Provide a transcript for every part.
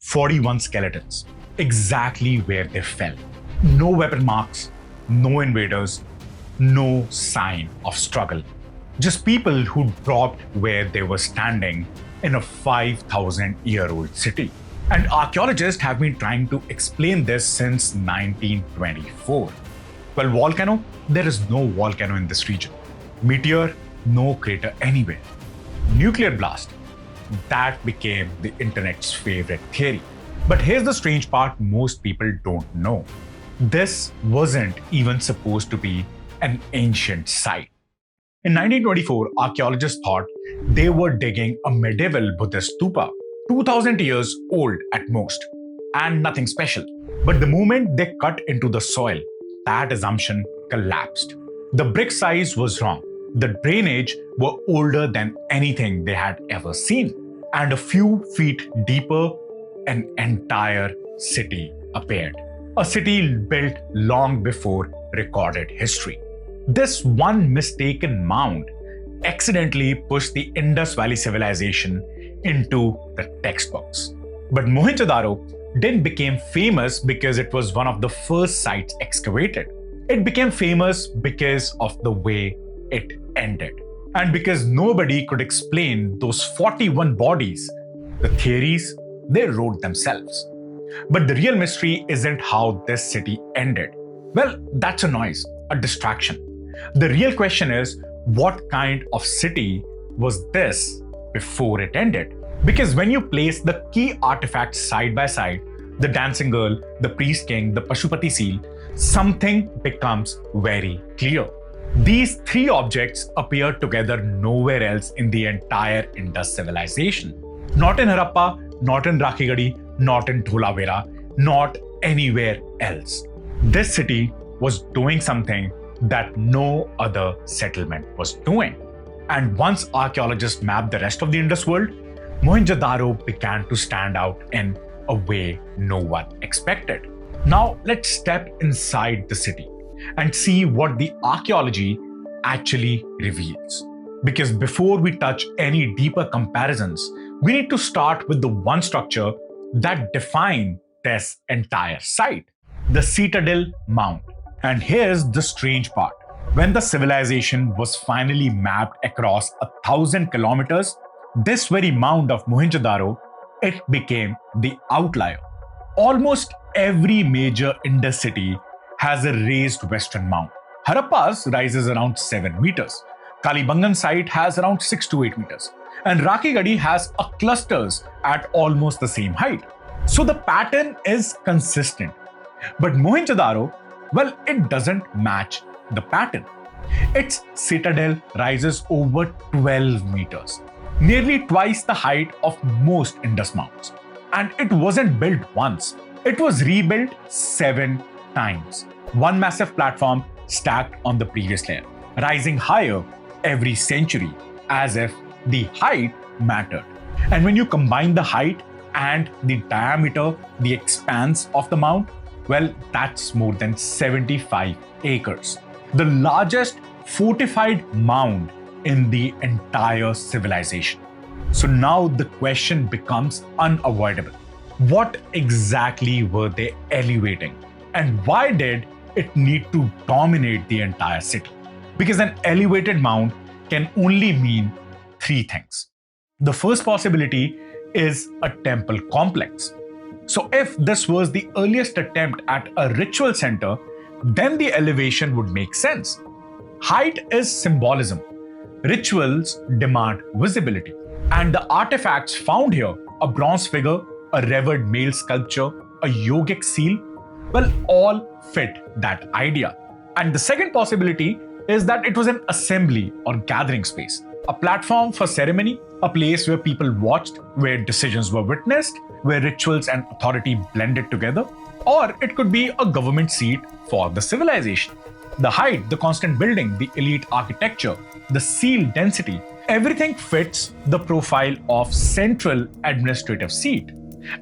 41 skeletons, exactly where they fell. No weapon marks, no invaders, no sign of struggle. Just people who dropped where they were standing in a 5,000-year-old city. And archaeologists have been trying to explain this since 1924. Well, volcano? There is no volcano in this region. Meteor? No crater anywhere. Nuclear blast? That became the internet's favorite theory. But here's the strange part most people don't know. This wasn't even supposed to be an ancient site. In 1924, archaeologists thought they were digging a medieval Buddhist stupa, 2000 years old at most, and nothing special. But the moment they cut into the soil, that assumption collapsed. The brick size was wrong. The drainage were older than anything they had ever seen. And a few feet deeper, an entire city appeared. A city built long before recorded history. This one mistaken mound accidentally pushed the Indus Valley Civilization into the textbooks. But Mohenjo Daro didn't become famous because it was one of the first sites excavated. It became famous because of the way it ended. And because nobody could explain those 41 bodies, the theories, they wrote themselves. But the real mystery isn't how this city ended. Well, that's a noise, a distraction. The real question is, what kind of city was this before it ended? Because when you place the key artifacts side by side, the dancing girl, the priest king, the Pashupati seal, something becomes very clear. These three objects appear together nowhere else in the entire Indus civilization. Not in Harappa, not in Rakhigadi, not in Dholavira, not anywhere else. This city was doing something that no other settlement was doing. And once archaeologists mapped the rest of the Indus world, Mohenjo Daro began to stand out in a way no one expected. Now let's step inside the city and see what the archaeology actually reveals. Because before we touch any deeper comparisons, we need to start with the one structure that defined this entire site, the Citadel Mound. And here's the strange part. When the civilization was finally mapped across 1,000 kilometers, this very mound of Mohenjo Daro, it became the outlier. Almost every major Indus city has a raised western mound. Harappa's rises around 7 meters. Kalibangan site has around 6 to 8 meters. And Rakhigadi has a clusters at almost the same height. So the pattern is consistent. But Mohenjo Daro, well, it doesn't match the pattern. Its citadel rises over 12 meters, nearly twice the height of most Indus mounds. And it wasn't built once, it was rebuilt 7 times. One massive platform stacked on the previous layer, rising higher every century, as if the height mattered. And when you combine the height and the diameter, the expanse of the mound, well, that's more than 75 acres. The largest fortified mound in the entire civilization. So now the question becomes unavoidable. What exactly were they elevating? And why did it need to dominate the entire city? Because an elevated mound can only mean 3 things. The first possibility is a temple complex. So if this was the earliest attempt at a ritual center, then the elevation would make sense. Height is symbolism. Rituals demand visibility. And the artifacts found here, a bronze figure, a revered male sculpture, a yogic seal, well, all fit that idea. And the second possibility is that it was an assembly or gathering space, a platform for ceremony, a place where people watched, where decisions were witnessed, where rituals and authority blended together, or it could be a government seat for the civilization. The height, the constant building, the elite architecture, the seal density, everything fits the profile of central administrative seat.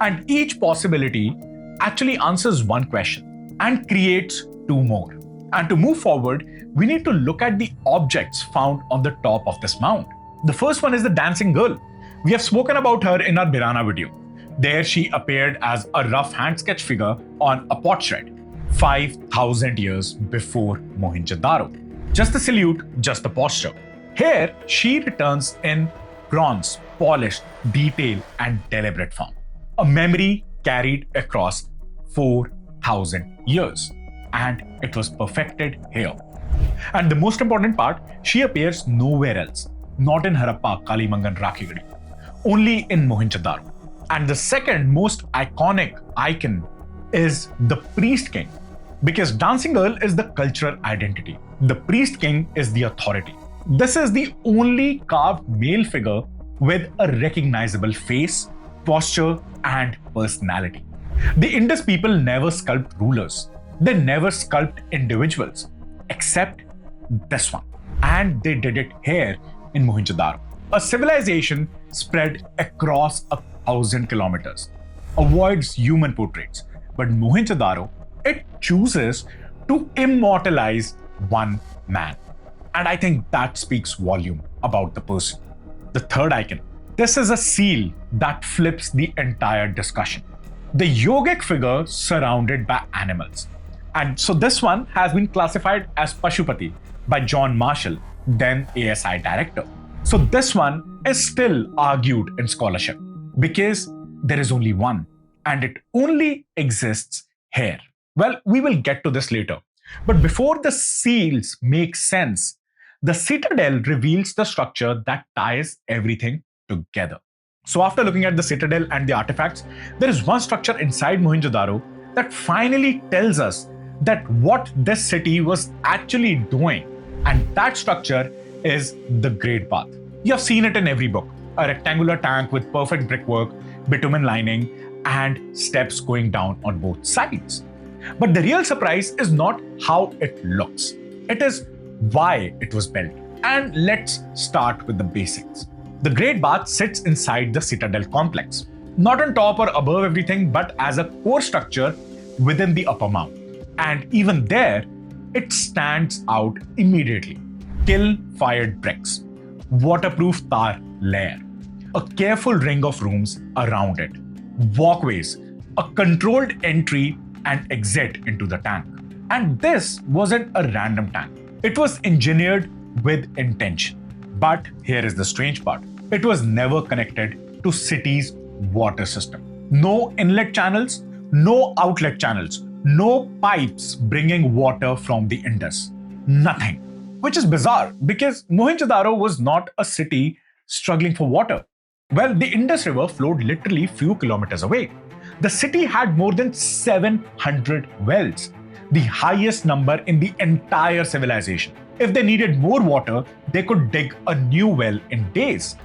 And each possibility actually answers one question and creates 2 more. And to move forward, we need to look at the objects found on the top of this mound. The first one is the dancing girl. We have spoken about her in our Birana video. There she appeared as a rough hand sketch figure on a potsherd, 5,000 years before Mohenjo Daro. Just the salute, just the posture. Here, she returns in bronze, polished, detailed, and deliberate form. A memory carried across 4,000 years. And it was perfected here. And the most important part, she appears nowhere else. Not in Harappa, Kalimangan, Rakhigadi. Only in Mohenjo Daro. And the second most iconic icon is the priest king. Because dancing girl is the cultural identity. The priest king is the authority. This is the only carved male figure with a recognizable face, posture, and personality. The Indus people never sculpt rulers. They never sculpt individuals, except this one. And they did it here in Mohenjo Daro. A civilization spread across 1,000 kilometers, avoids human portraits. But Mohenjo Daro, it chooses to immortalize one man. And I think that speaks volume about the person. The third icon. This is a seal that flips the entire discussion. The yogic figure surrounded by animals. And so this one has been classified as Pashupati by John Marshall, then ASI director. So this one is still argued in scholarship because there is only one and it only exists here. Well, we will get to this later. But before the seals make sense, the citadel reveals the structure that ties everything together. So after looking at the citadel and the artifacts, there is one structure inside Mohenjo Daro that finally tells us that what this city was actually doing. And that structure is the Great Bath. You have seen it in every book. A rectangular tank with perfect brickwork, bitumen lining, and steps going down on both sides. But the real surprise is not how it looks. It is why it was built. And let's start with the basics. The Great Bath sits inside the Citadel complex. Not on top or above everything, but as a core structure within the upper mound. And even there, it stands out immediately. Kiln-fired bricks, waterproof tar layer, a careful ring of rooms around it, walkways, a controlled entry and exit into the tank. And this wasn't a random tank. It was engineered with intention. But here is the strange part. It was never connected to city's water system. No inlet channels, no outlet channels, no pipes bringing water from the Indus. Nothing. Which is bizarre because Mohenjo Daro was not a city struggling for water. Well, the Indus River flowed literally few kilometers away. The city had more than 700 wells, the highest number in the entire civilization. If they needed more water, they could dig a new well in days.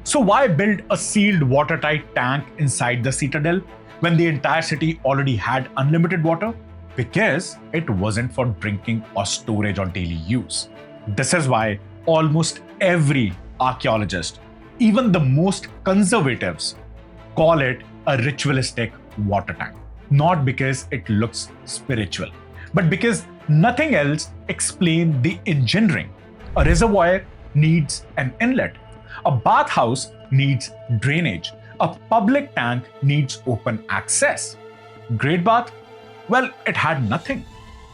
So why build a sealed watertight tank inside the citadel when the entire city already had unlimited water? Because it wasn't for drinking or storage or daily use. This is why almost every archaeologist, even the most conservatives, call it a ritualistic water tank. Not because it looks spiritual, but because nothing else explains the engineering. A reservoir needs an inlet. A bathhouse needs drainage. A public tank needs open access. Great Bath? Well, it had nothing.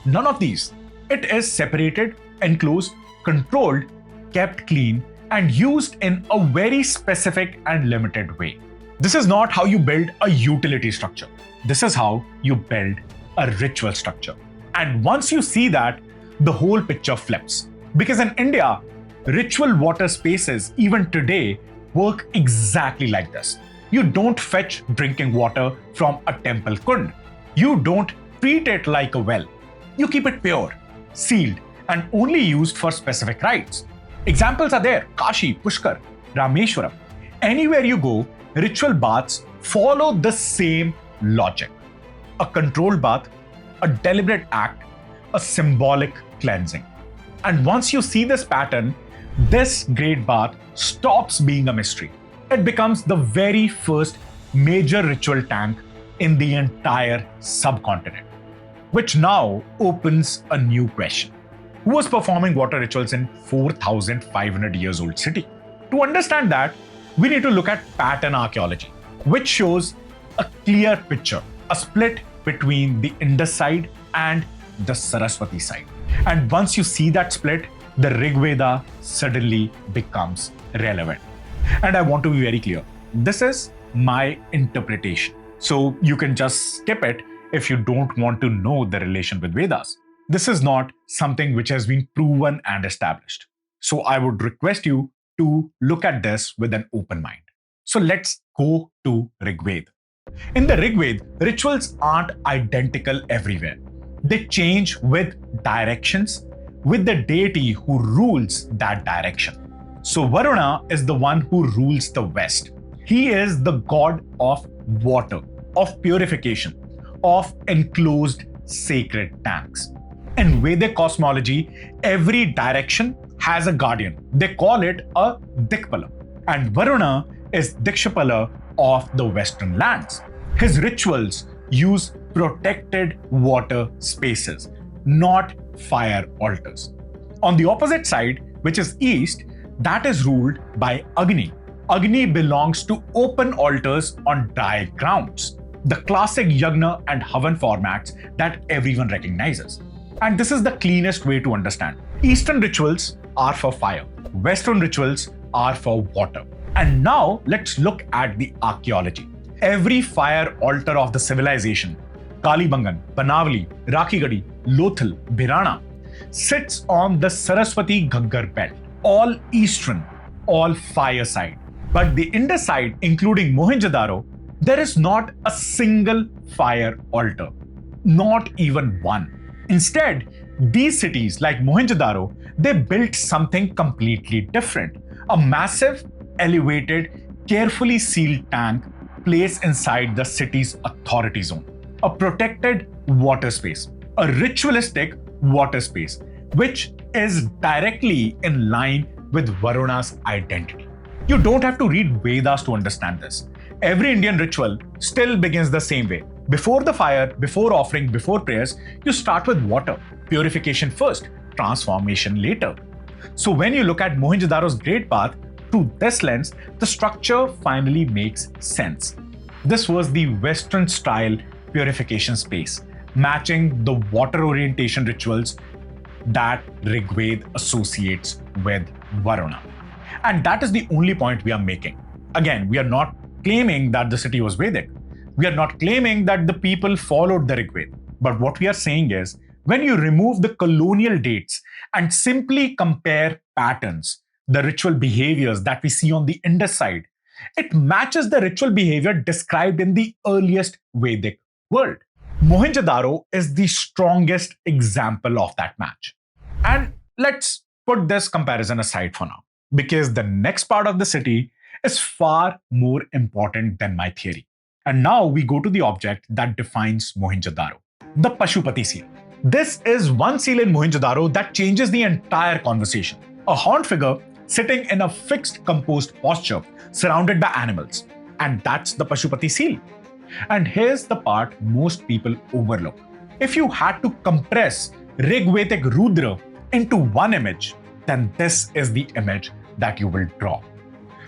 None of these. It is separated, enclosed, controlled, kept clean, and used in a very specific and limited way. This is not how you build a utility structure. This is how you build a ritual structure. And once you see that, the whole picture flips. Because in India, ritual water spaces, even today, work exactly like this. You don't fetch drinking water from a temple kund. You don't treat it like a well. You keep it pure, sealed, and only used for specific rites. Examples are there: Kashi, Pushkar, Rameshwaram. Anywhere you go, ritual baths follow the same logic. A controlled bath, a deliberate act, a symbolic cleansing. And once you see this pattern, this Great Bath stops being a mystery. It becomes the very first major ritual tank in the entire subcontinent. Which now opens a new question. Who was performing water rituals in 4,500 years old city? To understand that, we need to look at pattern archaeology, which shows a clear picture, a split between the Indus side and the Saraswati side. And once you see that split, the Rig Veda suddenly becomes relevant. And I want to be very clear. This is my interpretation. So you can just skip it if you don't want to know the relation with Vedas. This is not something which has been proven and established. So I would request you to look at this with an open mind. So let's go to Rig Veda. In the Rig Veda, rituals aren't identical everywhere. They change with directions, with the deity who rules that direction. So Varuna is the one who rules the west. He is the god of water, of purification, of enclosed sacred tanks. In Vedic cosmology, every direction has a guardian. They call it a Dikpala. And Varuna is Dikshapala of the western lands. His rituals use protected water spaces, not fire altars. On the opposite side, which is east, that is ruled by Agni. Agni belongs to open altars on dry grounds, the classic Yagna and Havan formats that everyone recognizes. And this is the cleanest way to understand. Eastern rituals are for fire, Western rituals are for water. And now let's look at the archaeology. Every fire altar of the civilization, Kalibangan, Panavali, Rakhigadi, Lothal, Birana, sits on the Saraswati Ghaggar belt, all eastern, all fire side. But the Indus side, including Mohenjo Daro, there is not a single fire altar, not even one. Instead, these cities like Mohenjo Daro, they built something completely different. A massive, elevated, carefully sealed tank placed inside the city's authority zone. A protected water space, a ritualistic water space, which is directly in line with Varuna's identity. You don't have to read Vedas to understand this. Every Indian ritual still begins the same way. Before the fire, before offering, before prayers, you start with water. Purification first, transformation later. So when you look at Mohenjo Daro's Great Bath through this lens, the structure finally makes sense. This was the Western style purification space, matching the water orientation rituals that Rig Veda associates with Varuna. And that is the only point we are making. Again, we are not claiming that the city was Vedic. We are not claiming that the people followed the Rig Veda. But what we are saying is, when you remove the colonial dates and simply compare patterns, the ritual behaviors that we see on the Indus side, it matches the ritual behavior described in the earliest Vedic world. Mohenjo Daro is the strongest example of that match. And let's put this comparison aside for now, because the next part of the city is far more important than my theory. And now we go to the object that defines Mohenjo Daro, the Pashupati seal. This is one seal in Mohenjo Daro that changes the entire conversation. A horned figure sitting in a fixed composed posture surrounded by animals. And that's the Pashupati seal. And here's the part most people overlook. If you had to compress Rigvedic Rudra into one image, then this is the image that you will draw.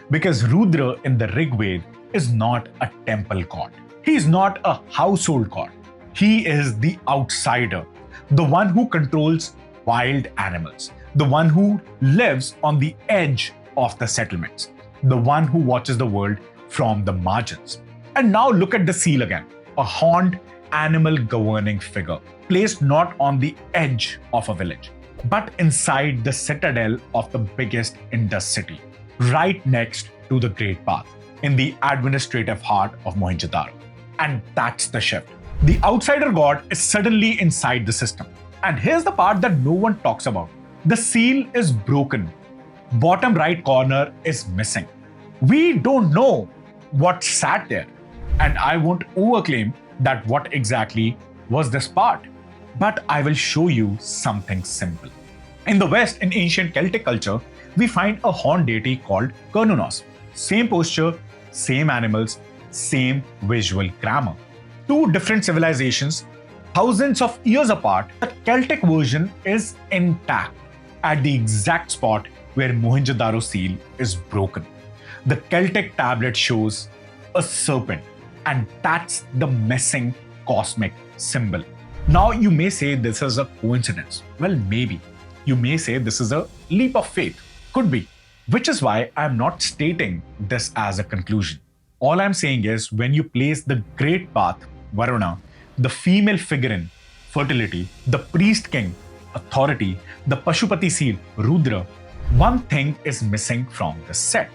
Because Rudra in the Rig Veda is not a temple god. He is not a household god. He is the outsider, the one who controls wild animals, the one who lives on the edge of the settlements, the one who watches the world from the margins. And now look at the seal again, a horned animal governing figure, placed not on the edge of a village, but inside the citadel of the biggest Indus city, right next to the Great Bath, in the administrative heart of Mohenjo Daro. And that's the shift. The outsider god is suddenly inside the system. And here's the part that no one talks about. The seal is broken. Bottom right corner is missing. We don't know what sat there. And I won't overclaim that what exactly was this part. But I will show you something simple. In the West, in ancient Celtic culture, we find a horned deity called Cernunnos. Same posture, same animals, same visual grammar. Two different civilizations, thousands of years apart, the Celtic version is intact at the exact spot where Mohenjo Daro seal is broken. The Celtic tablet shows a serpent, And that's the missing cosmic symbol. Now, you may say this is a coincidence. Well, maybe. You may say this is a leap of faith. Could be. Which is why I'm not stating this as a conclusion. All I'm saying is when you place the great Bath, Varuna, the female figure in fertility, the priest king, authority, the Pashupati seal, Rudra, one thing is missing from the set: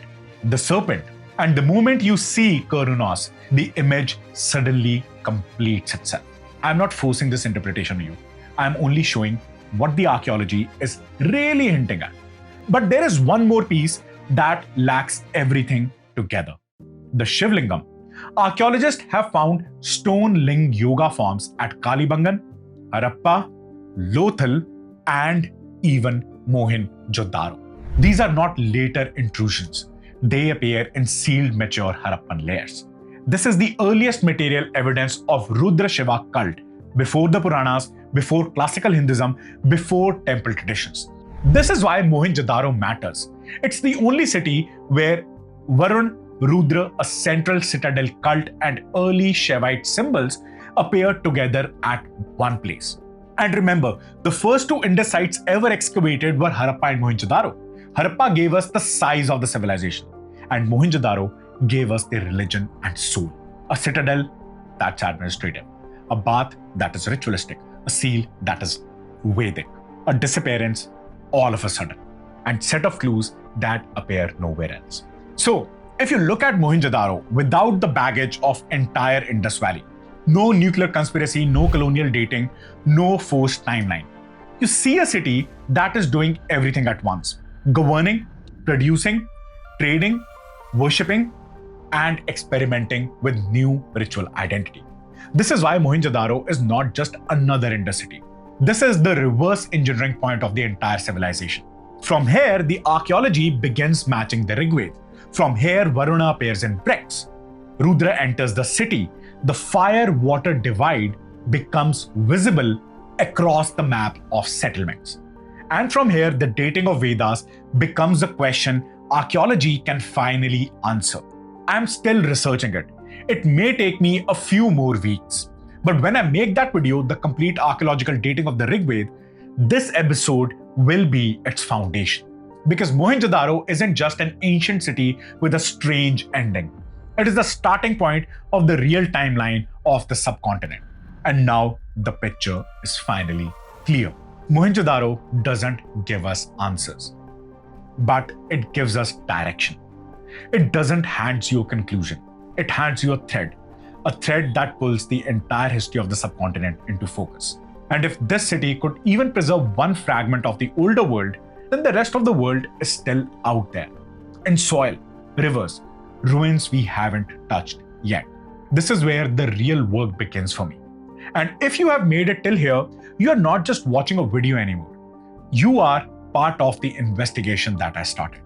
the serpent. And the moment you see Karunas, the image suddenly completes itself. I'm not forcing this interpretation on you. I'm only showing what the archaeology is really hinting at. But there is one more piece that lacks everything together: the Shiv Lingam. Archaeologists have found stone ling yoga forms at Kalibangan, Harappa, Lothal, and even Mohenjo Daro. These are not later intrusions. They appear in sealed mature Harappan layers. This is the earliest material evidence of Rudra Shiva cult before the Puranas, before classical Hinduism, before temple traditions. This is why Mohenjo Daro matters. It's the only city where Varun, Rudra, a central citadel cult, and early Shivite symbols appear together at one place. And remember, the first two Indus sites ever excavated were Harappa and Mohenjo Daro. Harappa gave us the size of the civilization, and Mohenjo Daro gave us the religion and soul. A citadel, that's administrative. A bath, that is ritualistic. A seal, that is Vedic. A disappearance, all of a sudden. And set of clues that appear nowhere else. So, if you look at Mohenjo Daro without the baggage of entire Indus Valley, no nuclear conspiracy, no colonial dating, no forced timeline, you see a city that is doing everything at once: governing, producing, trading, worshipping, and experimenting with new ritual identity. This is why Mohenjo Daro is not just another Indus city. This is the reverse engineering point of the entire civilization. From here, the archaeology begins matching the Rigveda. From here, Varuna appears in bricks. Rudra enters the city. The fire-water divide becomes visible across the map of settlements. And from here, the dating of Vedas becomes a question archaeology can finally answer. I'm still researching it. It may take me a few more weeks. But when I make that video, the complete archaeological dating of the Rigveda, this episode will be its foundation. Because Mohenjo Daro isn't just an ancient city with a strange ending. It is the starting point of the real timeline of the subcontinent. And now the picture is finally clear. Mohenjo Daro doesn't give us answers, but it gives us direction. It doesn't hand you a conclusion. It hands you a thread that pulls the entire history of the subcontinent into focus. And if this city could even preserve one fragment of the older world, then the rest of the world is still out there, in soil, rivers, ruins we haven't touched yet. This is where the real work begins for me. And if you have made it till here, you are not just watching a video anymore. You are part of the investigation that I started.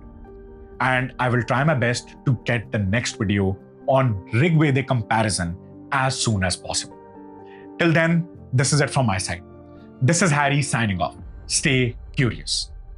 And I will try my best to get the next video on Rigvedic comparison as soon as possible. Till then, this is it from my side. This is Harry signing off. Stay curious.